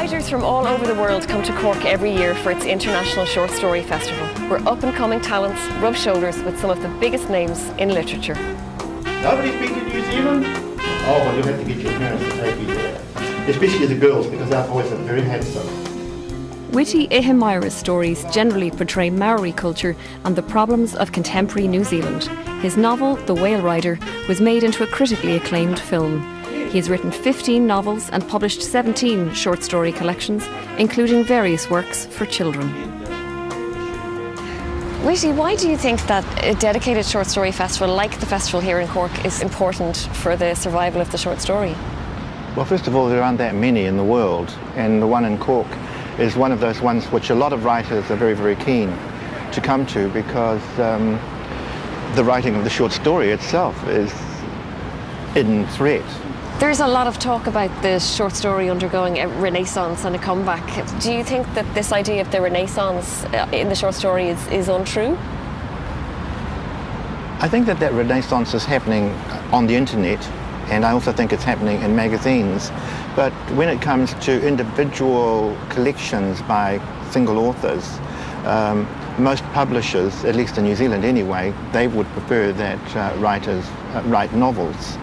Writers from all over the world come to Cork every year for its International Short Story Festival, where up-and-coming talents rub shoulders with some of the biggest names in literature. Nobody's been to New Zealand? Oh, well, you'll have to get your parents to take you there. Especially the girls, because our boys are very handsome. Witty Ihimira's stories generally portray Maori culture and the problems of contemporary New Zealand. His novel, The Whale Rider, was made into a critically acclaimed film. He has written 15 novels and published 17 short story collections, including various works for children. Witty, why do you think that a dedicated short story festival like the festival here in Cork is important for the survival of the short story? Well, first of all, there aren't that many in the world, and the one in Cork is one of those ones which a lot of writers are very, very keen to come to, because the writing of the short story itself is in threat. There's a lot of talk about the short story undergoing a renaissance and a comeback. Do you think that this idea of the renaissance in the short story is untrue? I think that renaissance is happening on the internet, and I also think it's happening in magazines. But when it comes to individual collections by single authors, most publishers, at least in New Zealand anyway, they would prefer that writers write novels.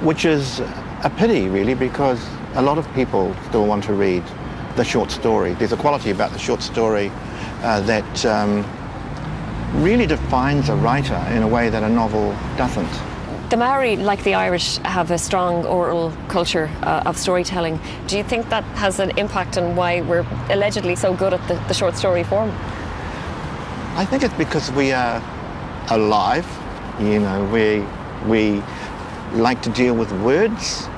Which is a pity, really, because a lot of people still want to read the short story. There's a quality about the short story that really defines a writer in a way that a novel doesn't. The Maori, like the Irish, have a strong oral culture of storytelling. Do you think that has an impact on why we're allegedly so good at the short story form? I think it's because we are alive. You know, we like to deal with words.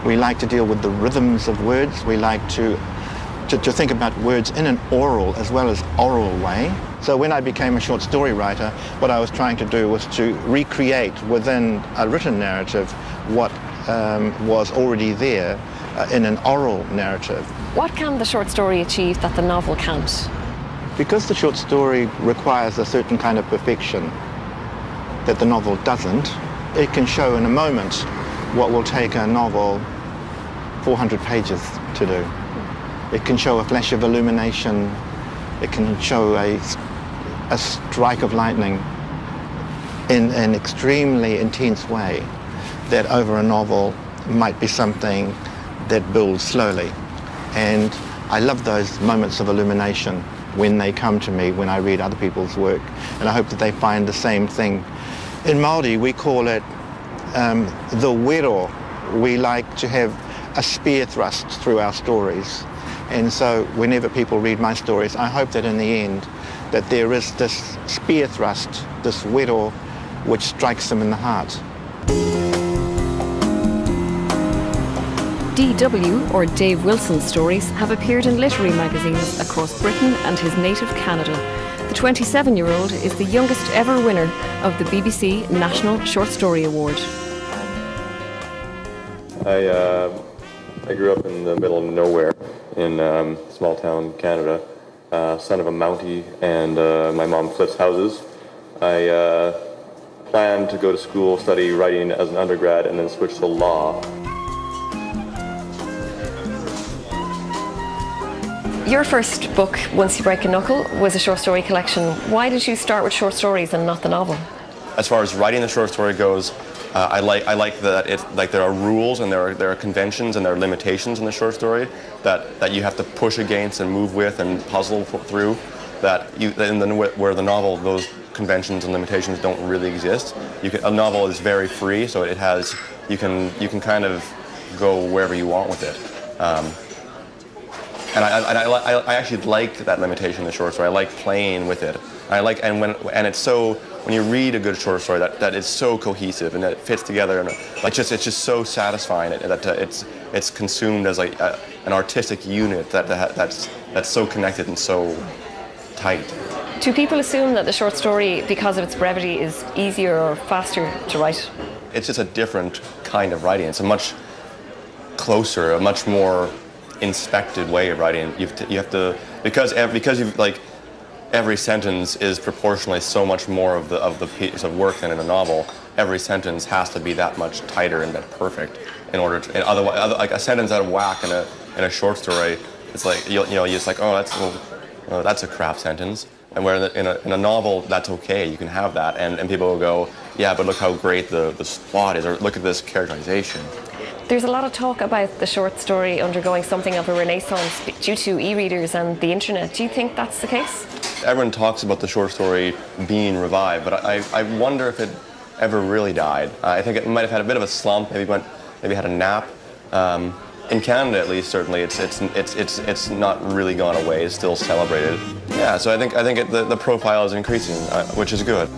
We like to deal with the rhythms of words. We like to think about words in an oral as well as oral way. So when I became a short story writer, what I was trying to do was to recreate within a written narrative what was already there in an oral narrative. What can the short story achieve that the novel can't? Because the short story requires a certain kind of perfection that the novel doesn't, it can show in a moment what will take a novel 400 pages to do. It can show a flash of illumination. It can show a strike of lightning in an extremely intense way that over a novel might be something that builds slowly. And I love those moments of illumination when they come to me when I read other people's work, and I hope that they find the same thing. In Māori, we call it the wero. We like to have a spear thrust through our stories. And so whenever people read my stories, I hope that in the end that there is this spear thrust, this wero, which strikes them in the heart. D.W. or Dave Wilson's stories have appeared in literary magazines across Britain and his native Canada. The 27-year-old is the youngest ever winner of the BBC National Short Story Award. I grew up in the middle of nowhere in small town Canada, son of a Mountie, and my mom flips houses. I planned to go to school, study writing as an undergrad, and then switch to law. Your first book, Once You Break a Knuckle, was a short story collection. Why did you start with short stories and not the novel? As far as writing the short story goes, I like that there are rules and there are conventions and there are limitations in the short story that you have to push against and move with and puzzle through. Where the novel, those conventions and limitations don't really exist. A novel is very free, so it has you can kind of go wherever you want with it. And I actually like that limitation in the short story. I like playing with it. It's so, when you read a good short story, that it's so cohesive and that it fits together, and it's just so satisfying that it's consumed as like an artistic unit that's so connected and so tight. Do people assume that the short story, because of its brevity, is easier or faster to write? It's just a different kind of writing. It's a much closer, a much more inspected way of writing. You have to because you've every sentence is proportionally so much more of the piece of work than in a novel. every sentence has to be that much tighter and that perfect in order to, and otherwise, like a sentence out of whack in a short story, it's like, you're just like, oh, that's a crap sentence. And where in a novel, that's okay, you can have that, and people will go, yeah, but look how great the plot is, or look at this characterization. There's a lot of talk about the short story undergoing something of a renaissance due to e-readers and the internet. Do you think that's the case? Everyone talks about the short story being revived, but I wonder if it ever really died. I think it might have had a bit of a slump, maybe had a nap. In Canada, at least, certainly, it's not really gone away. It's still celebrated. Yeah, so I think the profile is increasing, which is good.